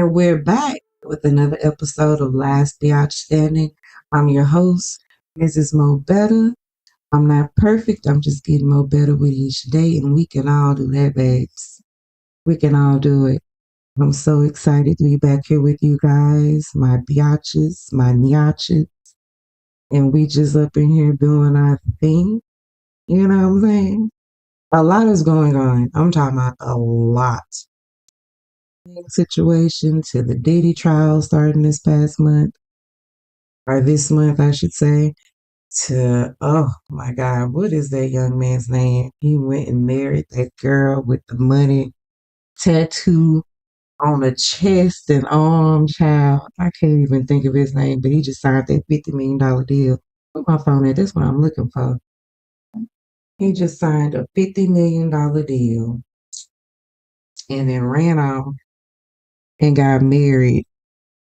And we're back with another episode of Last Biatch Standing. I'm your host, Mrs. Mo Better. I'm not perfect. I'm just getting more better with each day, and we can all do that, babes. We can all do it. I'm so excited to be back here with you guys, my biatches, my niaches, and we just up in here doing our thing. You know what I'm saying? A lot is going on. I'm talking about a lot. Situation to the Diddy trial starting this past month, or this month, I should say, to, oh my God, what is that young man's name? He went and married that girl with the money tattoo on the chest and arm, child. I can't even think of his name, but he just signed that $50 million deal. Put my phone at, that's what I'm looking for. He just signed a $50 million deal and then ran off and got married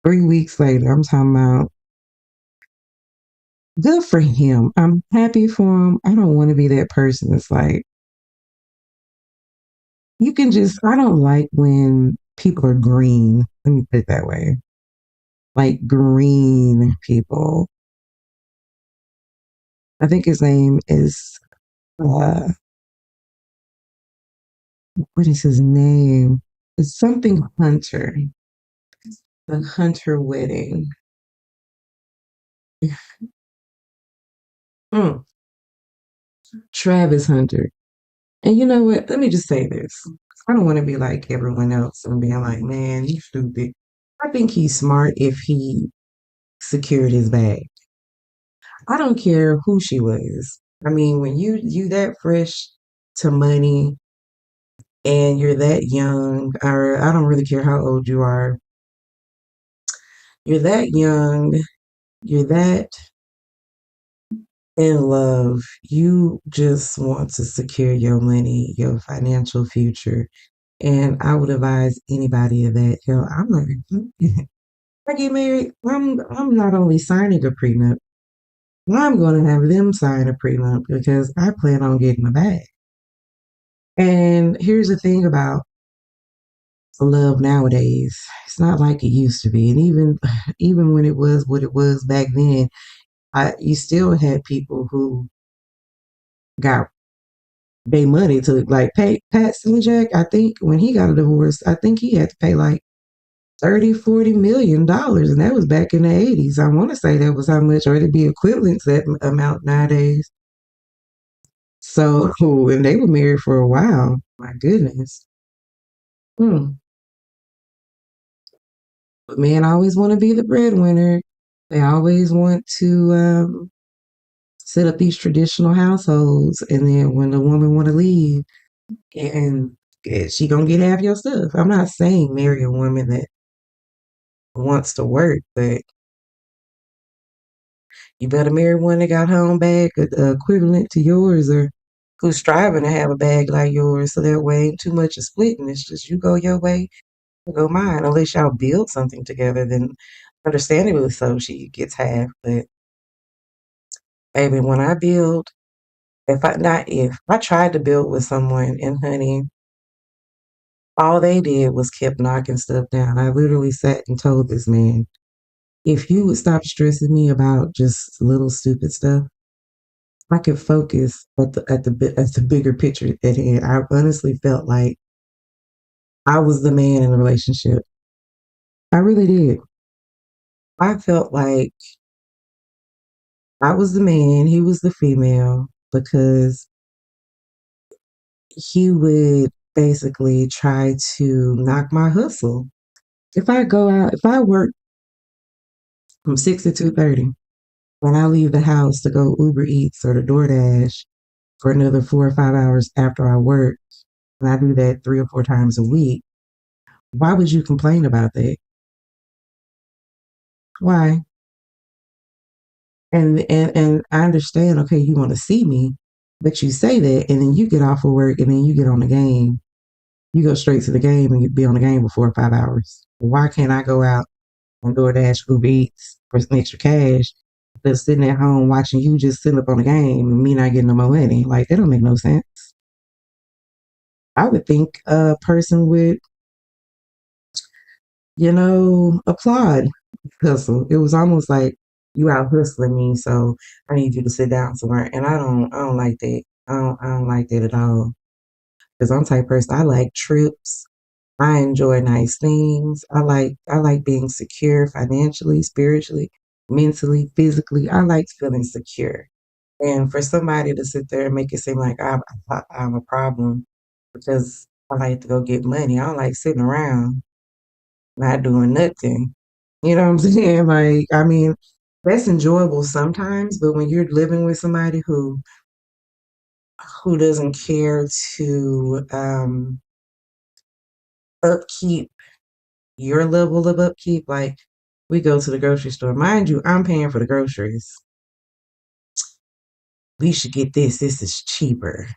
3 weeks later. I'm talking about good for him. I'm happy for him. I don't want to be that person that's like, you can just, I don't like when people are green. Let me put it that way. Like green people. I think his name is, uh, what is his name? It's something Hunter. The Hunter wedding. Mm, Travis Hunter. And you know what? Let me just say this. I don't want to be like everyone else and being like, man, you stupid. I think he's smart if he secured his bag. I don't care who she was. I mean, when you that fresh to money and you're that young, or I don't really care how old you are, you're that young, you're that in love, you just want to secure your money, your financial future. And I would advise anybody of that. Hell, I'm not. If I get married, I'm not only signing a prenup, I'm going to have them sign a prenup because I plan on getting a bag. And here's the thing about love nowadays. It's not like it used to be. And even when it was what it was back then, you still had people who got their money to like pay Pat Jack. I think when he got a divorce, I think he had to pay like 30, $40 million, and that was back in the 80s. I want to say that was how much, or it'd be equivalent to that amount nowadays. So, and they were married for a while. My goodness. Hmm. But men always want to be the breadwinner. They always want to set up these traditional households, and then when the woman want to leave, and she gonna get half your stuff. I'm not saying marry a woman that wants to work, but you better marry one that got her own bag equivalent to yours, or who's striving to have a bag like yours, so that way ain't too much of splitting. It's just you go your way, I go mine. Unless y'all build something together, then understandably so, she gets half. But baby, when I build, if I tried to build with someone and honey, all they did was kept knocking stuff down. I literally sat and told this man, if you would stop stressing me about just little stupid stuff, I could focus at the bigger picture at hand. I honestly felt like I was the man in the relationship. I really did. I felt like I was the man, he was the female, because he would basically try to knock my hustle. If I work from 6 to 2:30, when I leave the house to go Uber Eats or to DoorDash for another 4 or 5 hours after I work, and I do that 3 or 4 times a week, why would you complain about that? Why? And I understand, okay, you want to see me, but you say that and then you get off of work and then you get on the game. You go straight to the game and you be on the game for 4 or 5 hours. Why can't I go out on DoorDash, Uber Eats for some extra cash, just sitting at home watching you just sit up on the game and me not getting no more money? Like, that don't make no sense. I would think a person would applaud hustle. It was almost like you out hustling me, so I need you to sit down somewhere. And I don't like that. I don't like that at all. Because I'm the type of person, I like trips. I enjoy nice things. I like being secure financially, spiritually, mentally, physically. I like feeling secure. And for somebody to sit there and make it seem like I'm a problem because I like to go get money. I don't like sitting around not doing nothing. You know what I'm saying? Like, I mean, that's enjoyable sometimes, but when you're living with somebody who doesn't care to upkeep your level of upkeep, like we go to the grocery store. Mind you, I'm paying for the groceries. We should get this. This is cheaper.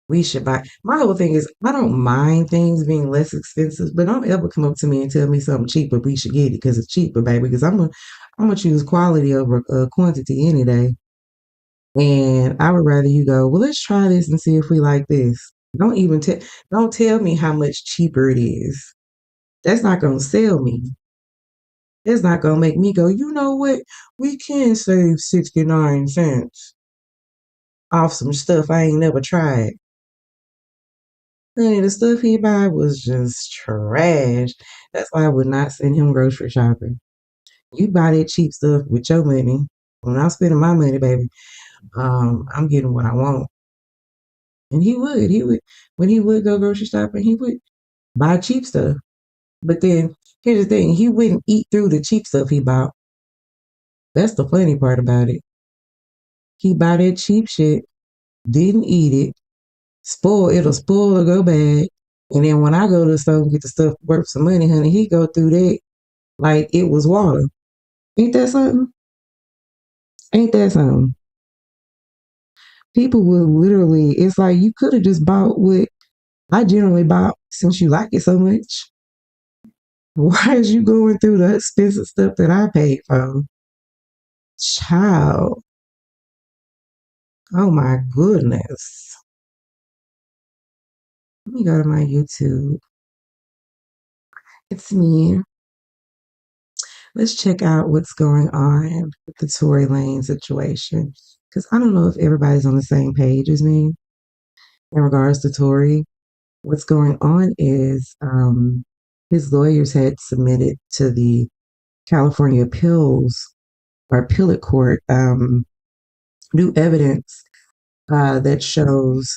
We should buy. My whole thing is I don't mind things being less expensive, but don't ever come up to me and tell me something cheaper. We should get it because it's cheaper, baby. Because I'm gonna choose quality over quantity any day. And I would rather you go. Well, let's try this and see if we like this. Don't even tell. Don't tell me how much cheaper it is. That's not gonna sell me. That's not gonna make me go. You know what? We can save 69 cents off some stuff I ain't never tried. Honey, the stuff he buy was just trash. That's why I would not send him grocery shopping. You buy that cheap stuff with your money. When I'm spending my money, baby, I'm getting what I want. And when he would go grocery shopping, he would buy cheap stuff. But then here's the thing, he wouldn't eat through the cheap stuff he bought. That's the funny part about it. He buy that cheap shit, didn't eat it, it'll spoil or go bad. And then when I go to the store and get the stuff worth some money, honey, he go through that like it was water. Ain't that something? Ain't that something? People will literally, it's like you could have just bought what I generally bought since you like it so much. Why is you going through the expensive stuff that I paid for? Child. Oh my goodness. Let me go to my YouTube. It's me. Let's check out what's going on with the Tory Lane situation. Because I don't know if everybody's on the same page as me in regards to Tory. What's going on is his lawyers had submitted to the California appeals or appellate court new evidence that shows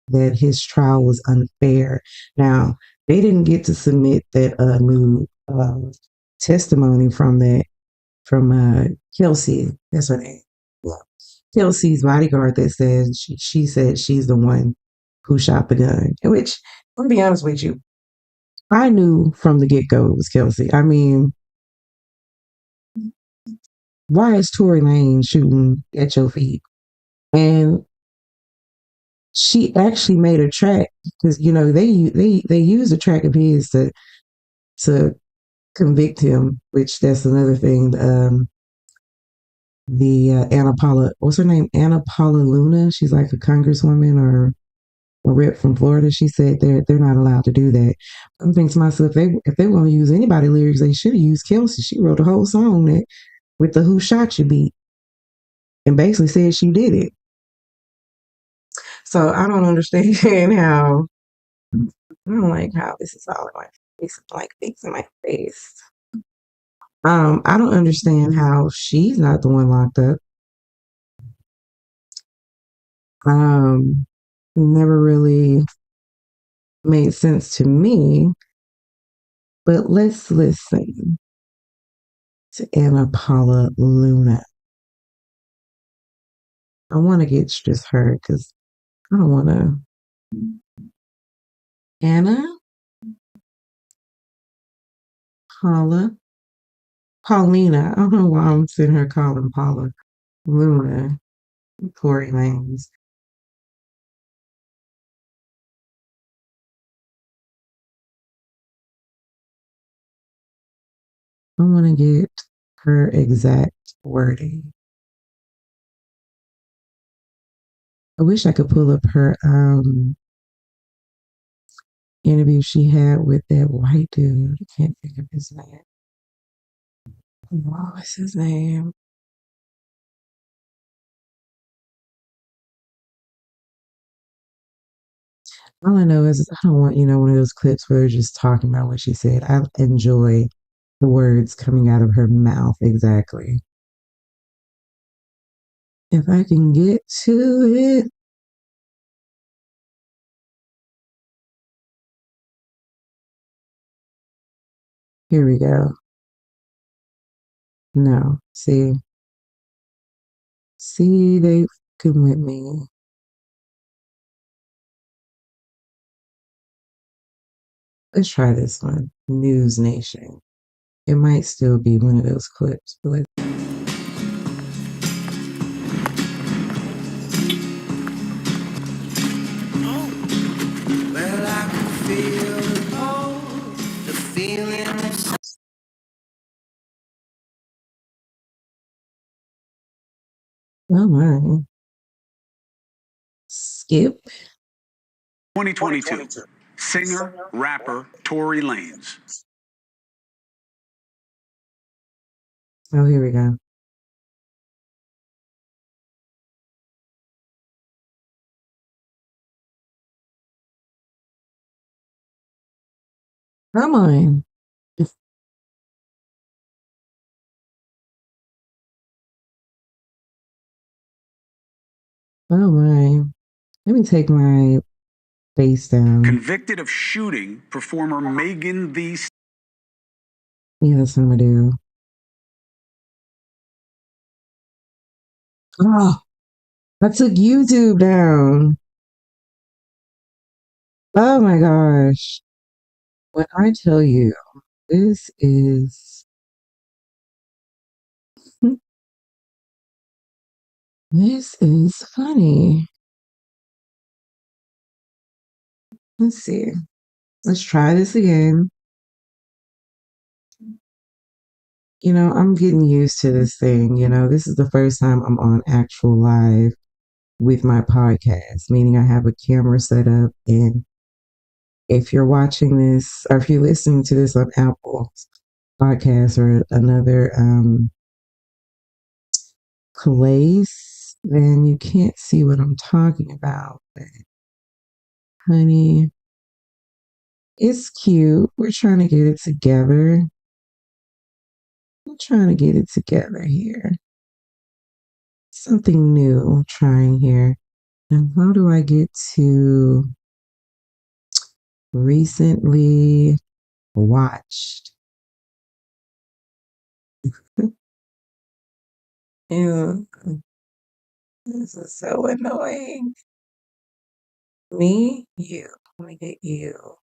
that his trial was unfair. Now, they didn't get to submit that new testimony from Kelsey. That's her name. Yeah. Kelsey's bodyguard that says she said she's the one who shot the gun. Which, I'm gonna be honest with you, I knew from the get go it was Kelsey. I mean, why is Tory Lane shooting at your feet? And she actually made a track because they used a track of his to convict him, which that's another thing. The Anna Paula, what's her name? Anna Paula Luna. She's like a congresswoman or a rep from Florida. She said they're not allowed to do that. I'm thinking to myself, if they want to use anybody lyrics, they should have used Kelsey. She wrote a whole song that with the "Who Shot You" beat and basically said she did it. So I don't understand how I don't like how this is all in my face, like things in my face. I don't understand how she's not the one locked up. Um, Never really made sense to me. But let's listen to Anna Paula Luna. I want to get just her because I don't want to. Anna Paula Paulina. I don't know why I'm sitting her calling Paula Luna. Corey Lanes. I want to get her exact wording. I wish I could pull up interview she had with that white dude. I can't think of his name. What was his name? All I know is I don't want, one of those clips where they're just talking about what she said. I enjoy the words coming out of her mouth exactly. If I can get to it. Here we go. No. See, they fucking with me. Let's try this one. News Nation. It might still be one of those clips, but well, I can feel the feeling. Oh my. Skip. 2022. Singer, rapper Tory Lanez. Oh, here we go. Come on. Oh my. Let me take my face down. Convicted of shooting performer Megan Thee. Yeah, that's what I'm gonna do. Oh, I took YouTube down. Oh my gosh. When I tell you, this is this is funny. Let's see. Let's try this again. I'm getting used to this thing. This is the first time I'm on actual live with my podcast, meaning I have a camera set up. And if you're watching this or if you're listening to this on Apple Podcasts or another place, then you can't see what I'm talking about. But honey, it's cute. We're trying to get it together. We're trying to get it together here. Something new trying here. Now, how do I get to recently watched? Ew, this is so annoying. Me, you. Let me get you.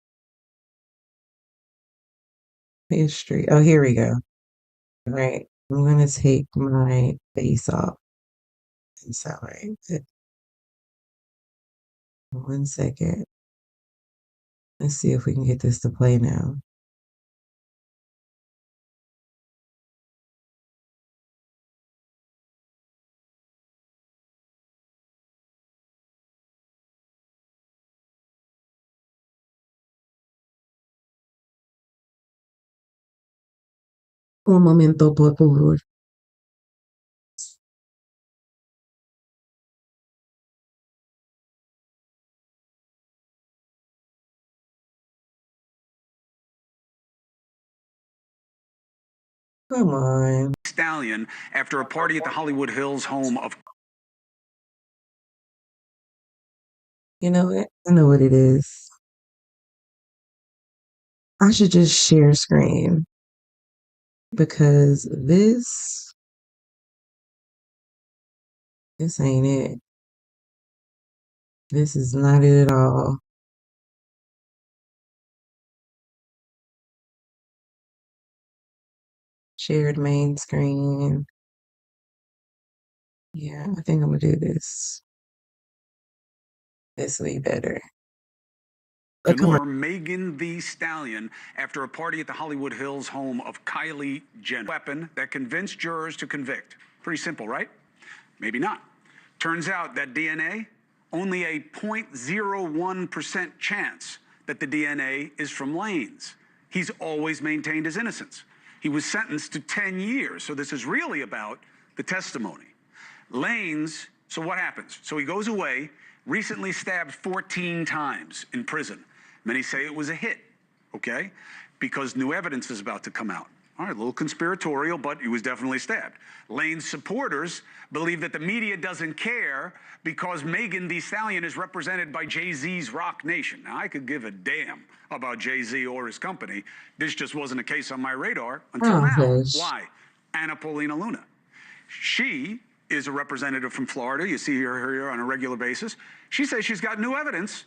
History. Oh, here we go. All right. I'm going to take my face off. It's all right. Good. 1 second. Let's see if we can get this to play now. Un momento, por favor. Come on. Stallion after a party at the Hollywood Hills home of. You know what? I know what it is. I should just share screen because this ain't it. This is not it at all. Shared main screen. Yeah, I think I'm gonna do this. This will be better. Come on. Megan Thee Stallion after a party at the Hollywood Hills home of Kylie Jenner. Weapon that convinced jurors to convict. Pretty simple, right? Maybe not. Turns out that DNA, only a 0.01% chance that the DNA is from Lane's. He's always maintained his innocence. He was sentenced to 10 years. So this is really about the testimony. Lane's, so what happens? So he goes away, recently stabbed 14 times in prison. Many say it was a hit, okay? Because new evidence is about to come out. All right, a little conspiratorial, but he was definitely stabbed. Lane's supporters believe that the media doesn't care because Megan Thee Stallion is represented by Jay-Z's Rock Nation. Now, I could give a damn about Jay-Z or his company. This just wasn't a case on my radar until Oh, now. hush. Why? Anna Paulina Luna. She is a representative from Florida. You see her here on a regular basis. She says she's got new evidence,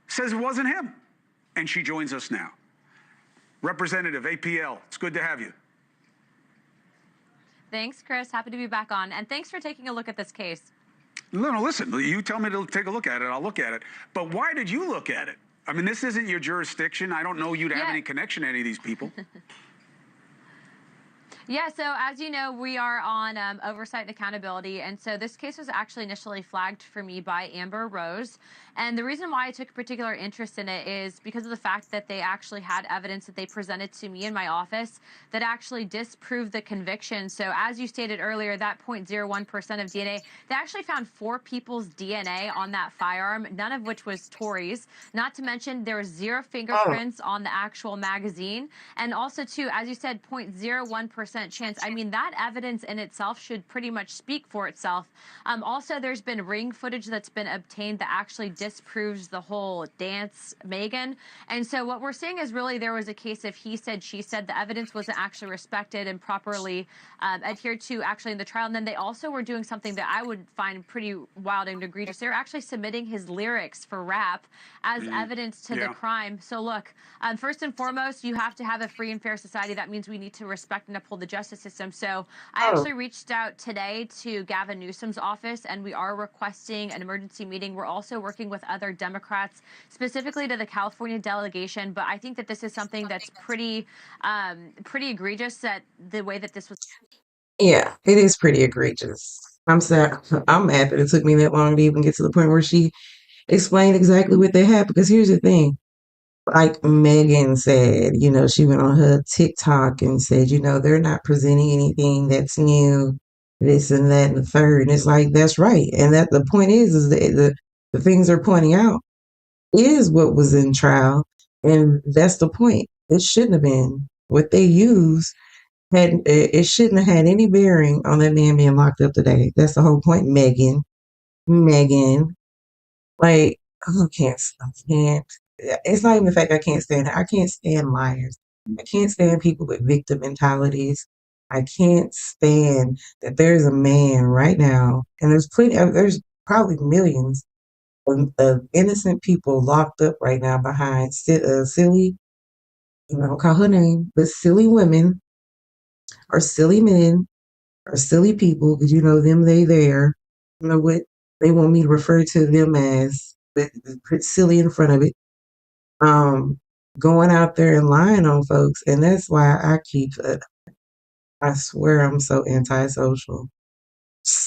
says it wasn't him. And she joins us now. Representative APL, it's good to have you. Thanks, Chris. Happy to be back on. And thanks for taking a look at this case. No, listen, you tell me to take a look at it, I'll look at it. But why did you look at it? I mean, this isn't your jurisdiction. I don't know you to have any connection to any of these people. Yeah, so as you know, we are on oversight and accountability. And so this case was actually initially flagged for me by Amber Rose. And the reason why I took a particular interest in it is because of the fact that they actually had evidence that they presented to me in my office that actually disproved the conviction. So as you stated earlier, that 0.01% of DNA, they actually found 4 people's DNA on that firearm, none of which was Tory's. Not to mention there was 0 fingerprints on the actual magazine. And also, too, as you said, 0.01% chance. I mean, that evidence in itself should pretty much speak for itself. Also, there's been ring footage that's been obtained that actually disproves the whole dance, Megan. And so what we're seeing is really there was a case of he said, she said. The evidence wasn't actually respected and properly adhered to actually in the trial. And then they also were doing something that I would find pretty wild and egregious. They were actually submitting his lyrics for rap as evidence to the crime. So look, first and foremost, you have to have a free and fair society. That means we need to respect and uphold the justice system. So I actually reached out today to Gavin Newsom's office, and we are requesting an emergency meeting. We're also working with other Democrats, specifically to the California delegation. But I think that this is something that's pretty egregious, that the way that this was. Yeah, it is pretty egregious. I'm sad. I'm mad that it took me that long to even get to the point where she explained exactly what they had. Because here's the thing. Like Megan said, she went on her TikTok and said, they're not presenting anything that's new, this and that and the third. And it's like, that's right. And that the point is that the things they're pointing out is what was in trial. And that's the point. It shouldn't have been. What they used it shouldn't have had any bearing on that man being locked up today. That's the whole point, Megan. Megan. Like, I can't. It's not even the fact I can't stand it. I can't stand liars. I can't stand people with victim mentalities. I can't stand that there's a man right now, and there's probably millions of innocent people locked up right now behind silly, I don't call her name, but silly women or silly men or silly people, because them, they there. You know what? They want me to refer to them as, but put silly in front of it. um, Going out there and lying on folks. And that's why I swear I'm so antisocial.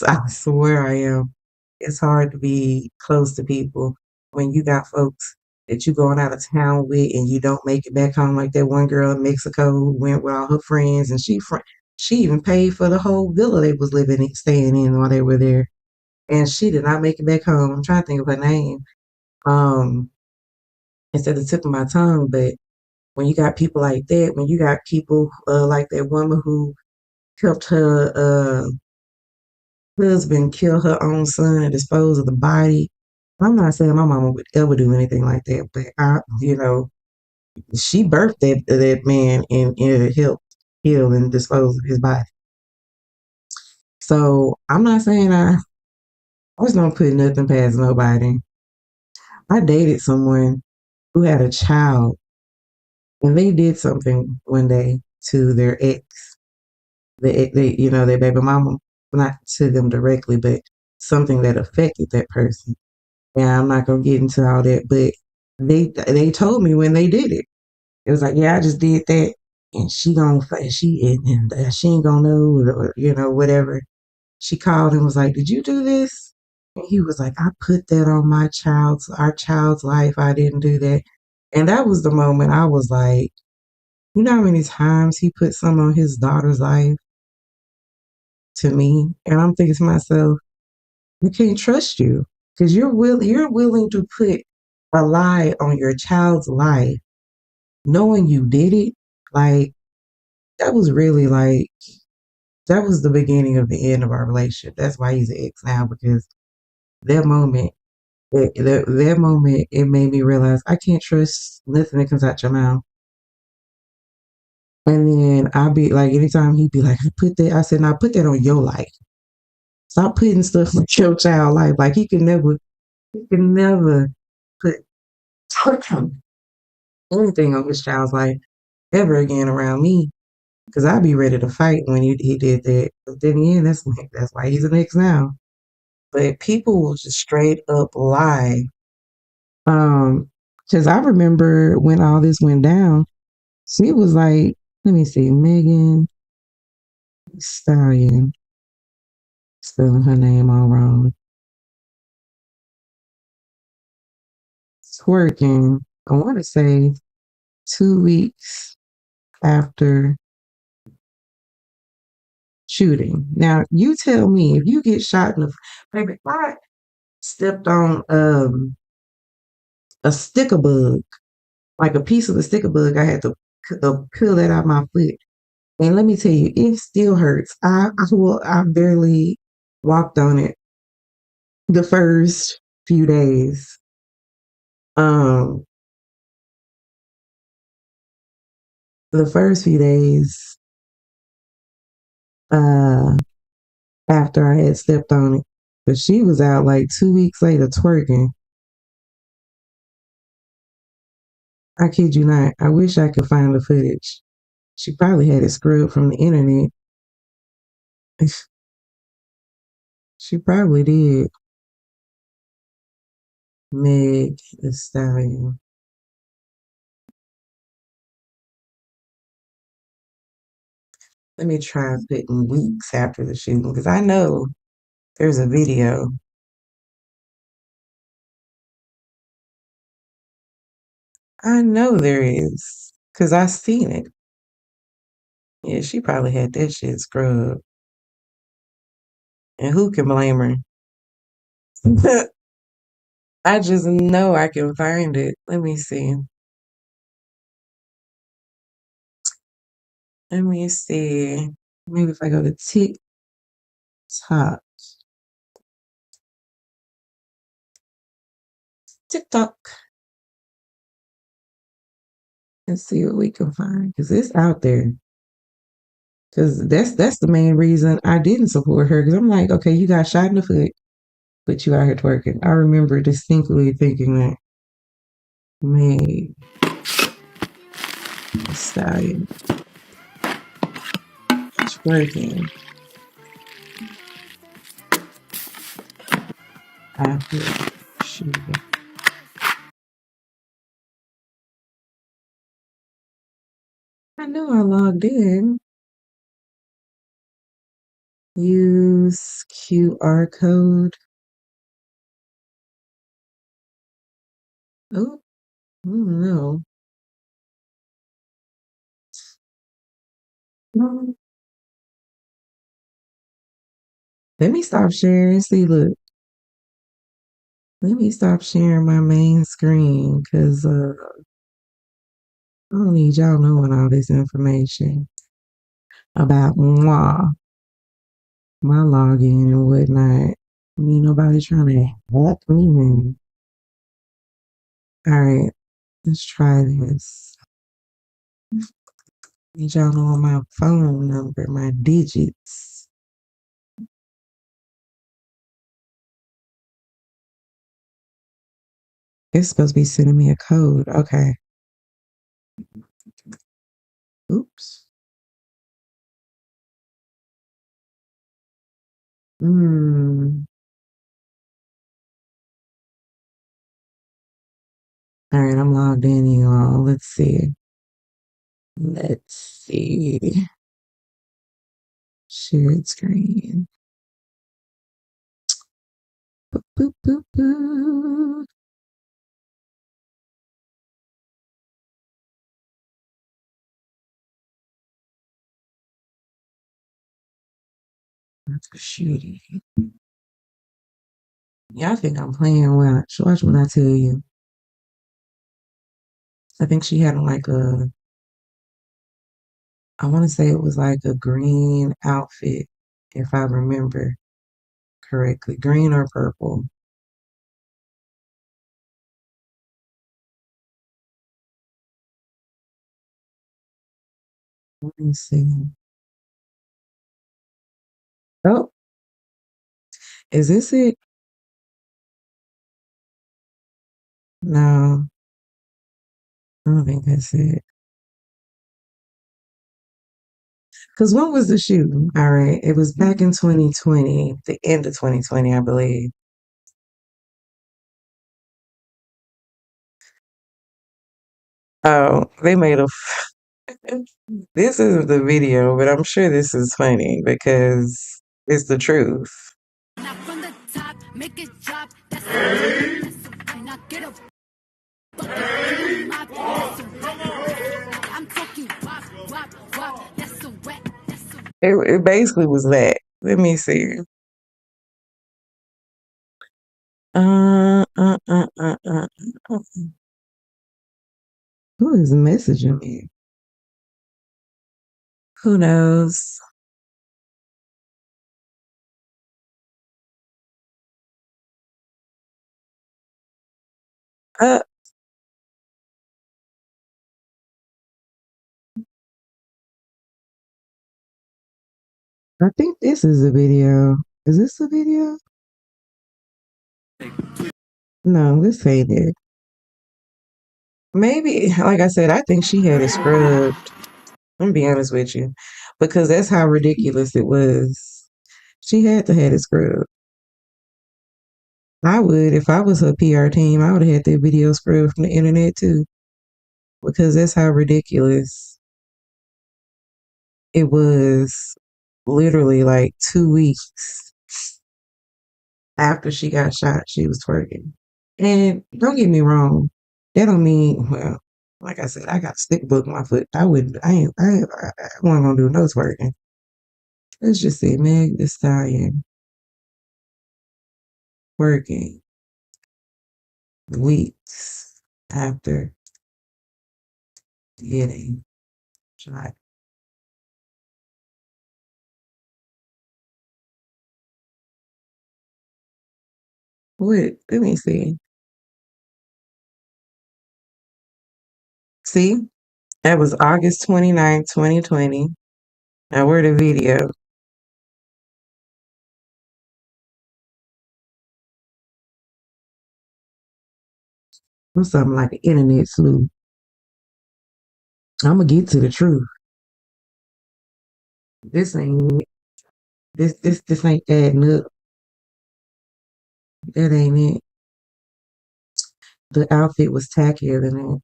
I swear I am. It's hard to be close to people when you got folks that you going out of town with and you don't make it back home, like that one girl in Mexico who went with all her friends, and she even paid for the whole villa they was staying in while they were there. And she did not make it back home. I'm trying to think of her name. Um, it's at the tip of my tongue, but when you got people like that, when you got people like that woman who helped her husband kill her own son and dispose of the body. I'm not saying my mama would ever do anything like that, but she birthed that man and helped kill and dispose of his body. So I'm not saying I was gonna put nothing past nobody. I dated someone who had a child, and they did something one day to their ex, their baby mama, not to them directly, but something that affected that person. Yeah, I'm not gonna get into all that, but they told me when they did it. It was like, yeah, I just did that, and she ain't gonna know, or whatever. She called and was like, "Did you do this?" And he was like, "I put that on our child's life. I didn't do that." And that was the moment I was like, you know how many times he put some on his daughter's life to me? And I'm thinking to myself, we can't trust you because you're willing to put a lie on your child's life, knowing you did it. Like that was really like that was the beginning of the end of our relationship. That's why he's an ex now because that moment, that moment, it made me realize I can't trust nothing that comes out your mouth. And then I'd be like, anytime he'd be like, put that, I said, now put that on your life. Stop putting stuff on your child life. Like he can never put anything on his child's life ever again around me. Cause I'd be ready to fight when he did that. But then again, that's why he's an ex now. But people will just straight up lie. Um, cause I remember when all this went down, she was like, let me see, Megan Stallion, spelling her name all wrong. Twerking, I want to say 2 weeks after shooting. Now, you tell me if you get shot in the baby, I stepped on a sticker bug, like a piece of the sticker bug. I had to peel that out my foot. And let me tell you, it still hurts. I barely walked on it the first few days. Um, the first few days, uh, after I had stepped on it. But she was out like 2 weeks later twerking. I kid you not. I wish I could find the footage. She probably had it scrubbed from the internet. She probably did. Meg the Stallion. Let me try putting weeks after the shooting because I know there's a video. I know there is because I seen it. Yeah, she probably had that shit scrubbed. And who can blame her? I just know I can find it. Let me see. Let me see. Maybe if I go to TikTok. TikTok and see what we can find. Because it's out there. Because that's the main reason I didn't support her. Because I'm like, okay, you got shot in the foot, but you out here twerking. I remember distinctly thinking that. Meg Thee Stallion twerking after shooting. I know I logged in. Use QR code. Oh, no. No. Let me stop sharing. See, look. Let me stop sharing my main screen because I don't need y'all knowing all this information about my login and whatnot. Need nobody trying to hack me in. All right, let's try this. Need y'all know my phone number, my digits. It's supposed to be sending me a code. Okay. Oops. Hmm. All right, I'm logged in, y'all. Let's see. Let's see. Shared screen. Boop, boop, boop, boop. Shooty. Yeah, I think I'm playing Watch. Watch when I tell you. I think she had like I want to say it was like a green outfit, if I remember correctly. Green or purple. Let me see. Oh, is this it? No, I don't think that's it. Because when was the shooting? All right. It was back in 2020, the end of 2020, I believe. Oh, they made a. This isn't the video, but I'm sure this is funny because it's the truth. It basically was that. Let me see. Uh, uh, uh, uh, uh, uh. Who is messaging me? Who knows? Uh, I think this is a video. Is this a video? No, this ain't it. Maybe, like I said, I think she had it scrubbed. I'm gonna be honest with you, because that's how ridiculous it was. She had to have it scrubbed. I would, if I was her PR team, I would have had that video scrubbed from the internet too, because that's how ridiculous it was. Literally, like 2 weeks after she got shot, she was twerking. And don't get me wrong, that don't mean well. Like I said, I got a stick book in my foot. I wouldn't. I wasn't gonna do no twerking. Let's just say Meg Thee Stallion working weeks after getting shot. What? Let me see. See, that was August 29th, 2020. Now, where the video? I'm something like an internet sleuth. I'm gonna get to the truth. This ain't this ain't adding up. That ain't it. The outfit was tackier than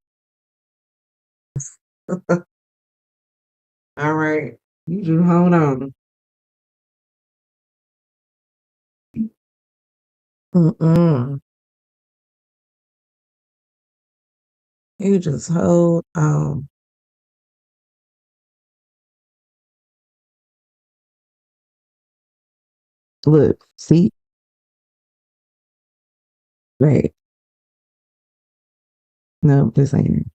that. All right, you just hold on. Mm-mm. You just hold on. Look, see, right? No, this ain't it.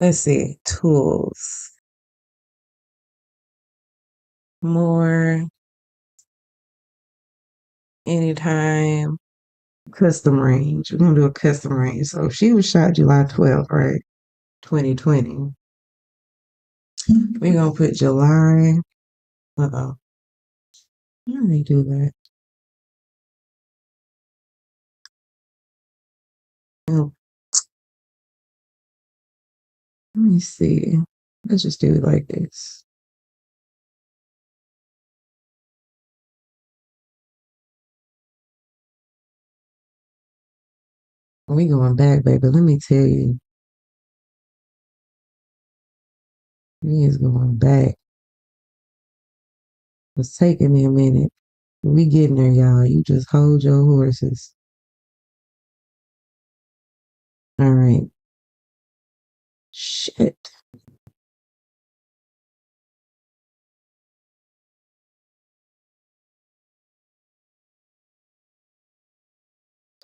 Let's see. Tools. More anytime. Custom range. We're gonna do a custom range. So she was shot July 12th, right? 2020. We're gonna put July. Uh-oh. How do they do that? Oh, let me see. Let's just do it like this. We going back, baby. Let me tell you. We is going back. It's taking me a minute. We getting there, y'all. You just hold your horses. All right. Shit.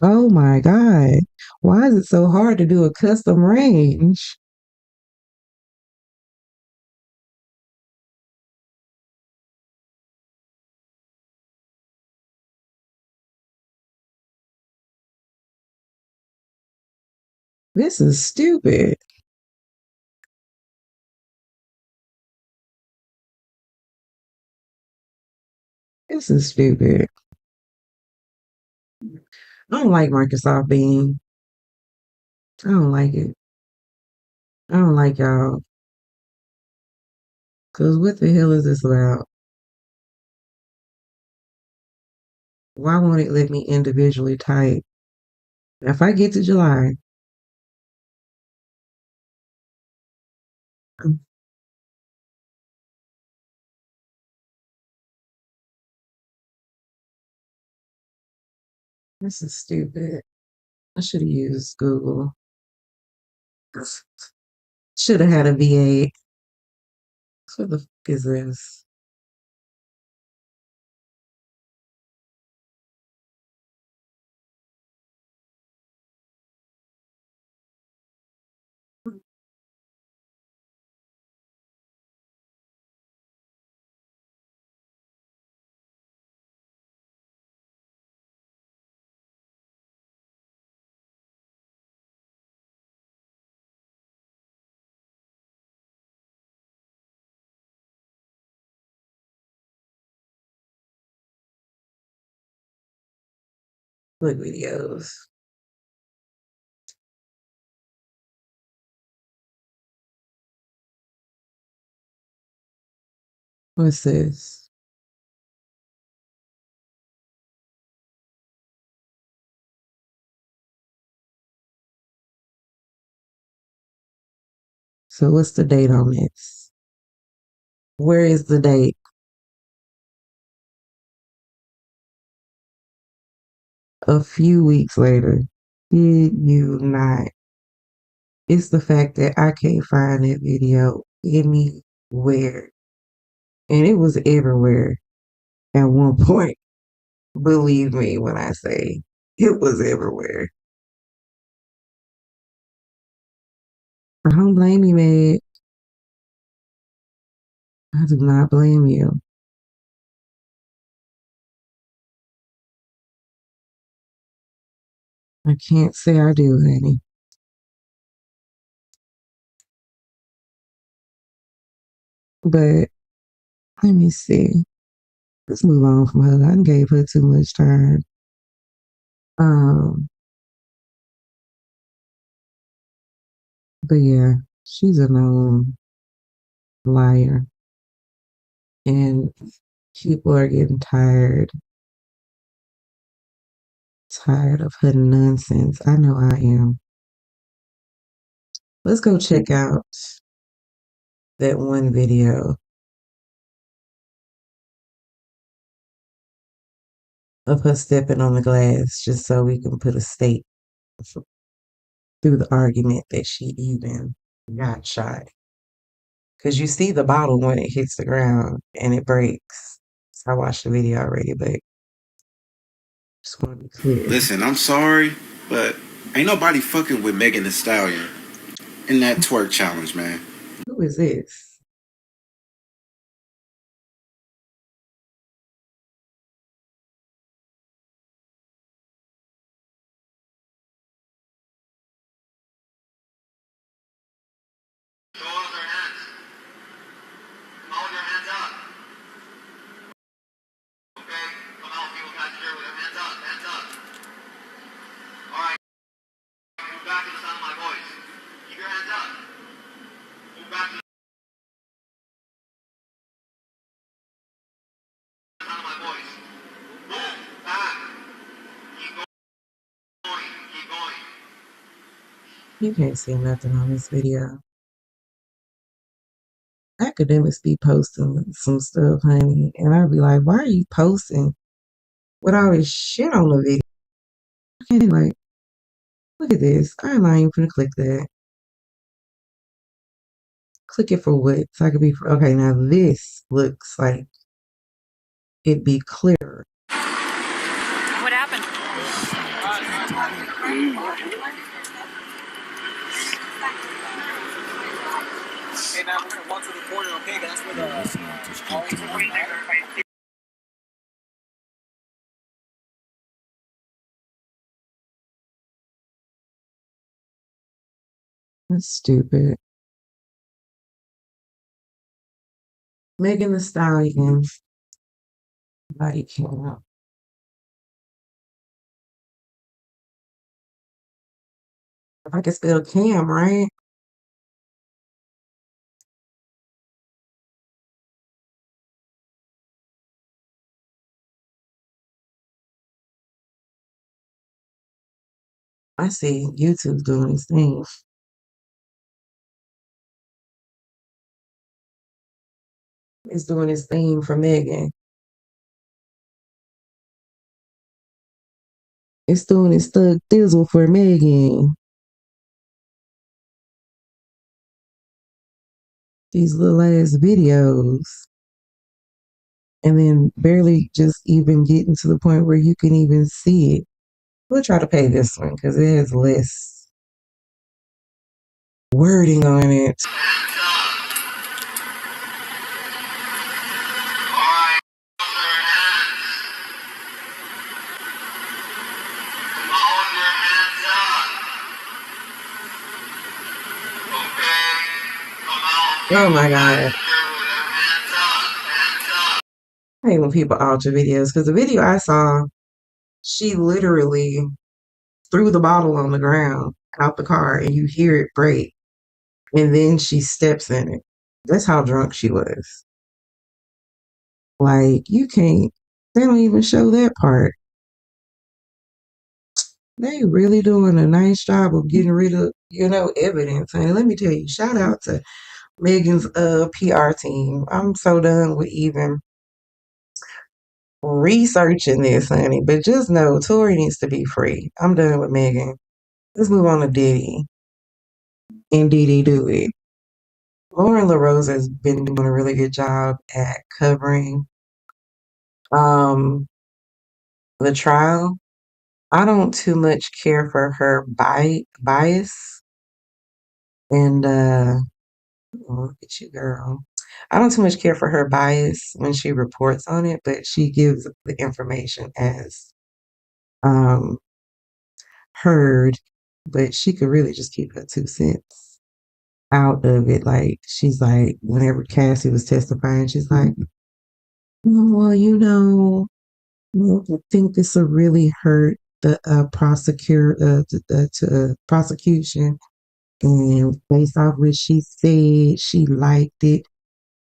Oh my God. Why is it so hard to do a custom range? This is stupid. This is stupid. I don't like Microsoft Bing. I don't like it. I don't like y'all. Cause what the hell is this about? Why won't it let me individually type? If I get to July, this is stupid. I should have used Google. Should have had a V8. What the fuck is this? Look videos. What's this? So what's the date on this? Where is the date? A few weeks later. Did you not? It's the fact that I can't find that video anywhere. And it was everywhere at one point. Believe me when I say it was everywhere. I don't blame you, Meg. I do not blame you. I can't say I do, honey. But let me see. Let's move on from her. I gave her too much time. Um, but yeah, she's a known liar. And people are getting tired of her nonsense. I know I am. Let's go check out that one video of her stepping on the glass just so we can put a stake through the argument that she even got shot. Because you see the bottle when it hits the ground and it breaks. So I watched the video already, but just want to be clear. Listen, I'm sorry, but ain't nobody fucking with Megan Thee Stallion in that twerk challenge, man. Who is this? Hold your hands. Hold your hands up. Okay? Come on, people catch here with their hands up. Hands up. All right. Move back to the sound of my voice. Keep your hands up. Move back to the sound of my voice. Move back. Keep going. Keep going. You can't see nothing on this video. Academics be posting some stuff, honey, and I'd be like, why are you posting with all this shit on the video? And like, look at this. I'm not even gonna click that. Click it for what? So I could be okay. Now this looks like it'd be clearer. What happened? now we're gonna walk to the corner, okay? That's where the listening to Street TV. That's stupid. Megan the Stallion. Body cam. If I can spell cam, right? I see YouTube doing these things. It's doing its thing for Megan. It's doing its thug thizzle for Megan. These little ass videos. And then barely just even getting to the point where you can even see it. We'll try to pay this one because it has less wording on it. Oh my God. I hate when people alter videos because the video I saw, she literally threw the bottle on the ground out the car and you hear it break and then she steps in it. That's how drunk she was. Like, you can't, they don't even show that part. They really doing a nice job of getting rid of, evidence. And let me tell you, shout out to Megan's PR team. I'm so done with even researching this, honey. But just know Tori needs to be free. I'm done with Megan. Let's move on to Diddy. And Diddy do it. Lauren LaRose has been doing a really good job at covering um the trial. I don't too much care for her bias and look at you, girl. I don't too much care for her bias when she reports on it, but she gives the information as um heard. But she could really just keep her 2 cents out of it. Like she's like, whenever Cassie was testifying, she's like, well, I think this will really hurt the prosecution. And based off what she said, she liked it.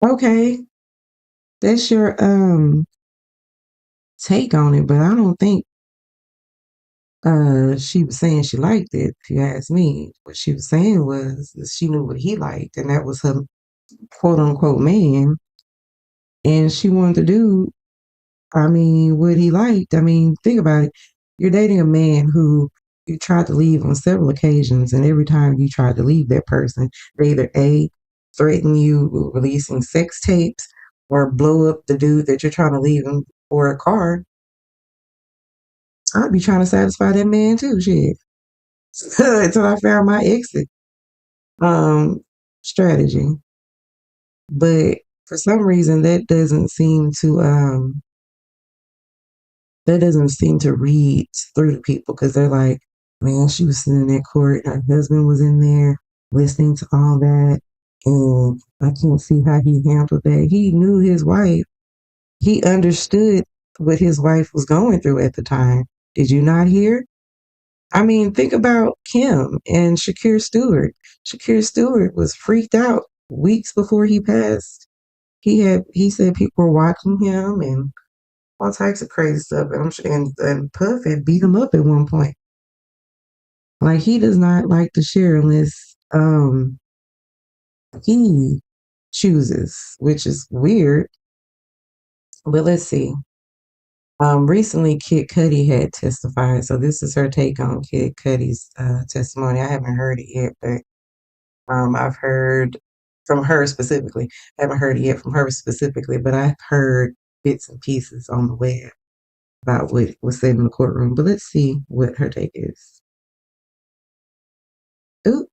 Okay, that's your take on it, but I don't think she was saying she liked it. If you ask me, what she was saying was that she knew what he liked, and that was her quote unquote man, and she wanted to do. I mean, what he liked. I mean, think about it. You're dating a man who you tried to leave on several occasions, and every time you tried to leave that person, they either A, threaten you with releasing sex tapes or blow up the dude that you're trying to leave him for a car. I'd be trying to satisfy that man too, shit. Until I found my exit um strategy. But for some reason that doesn't seem to read through to people because they're like, man, she was sitting in that court, her husband was in there listening to all that, and I can't see how he handled that. He knew his wife. He understood what his wife was going through at the time. Did you not hear? I mean, think about Kim and Shakir Stewart. Shakir Stewart was freaked out weeks before he passed. He said people were watching him and all types of crazy stuff. And I'm sure, and Puff had beat him up at one point. Like he does not like to share unless he chooses, which is weird. But let's see. Recently Kid Cudi had testified, so this is her take on Kid Cudi's testimony. I haven't heard it yet, but I've heard from her specifically. I haven't heard it yet from her specifically, but I've heard bits and pieces on the web about what was said in the courtroom. But let's see what her take is. Ooh,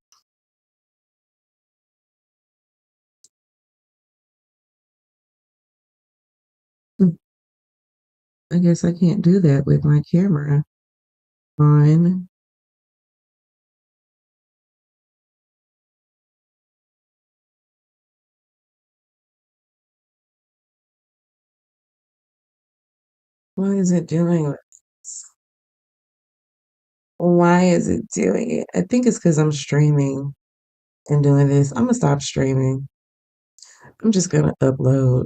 I guess I can't do that with my camera on. Why is it doing this? Why is it doing it? I think it's because I'm streaming and doing this. I'm gonna stop streaming. I'm just gonna upload.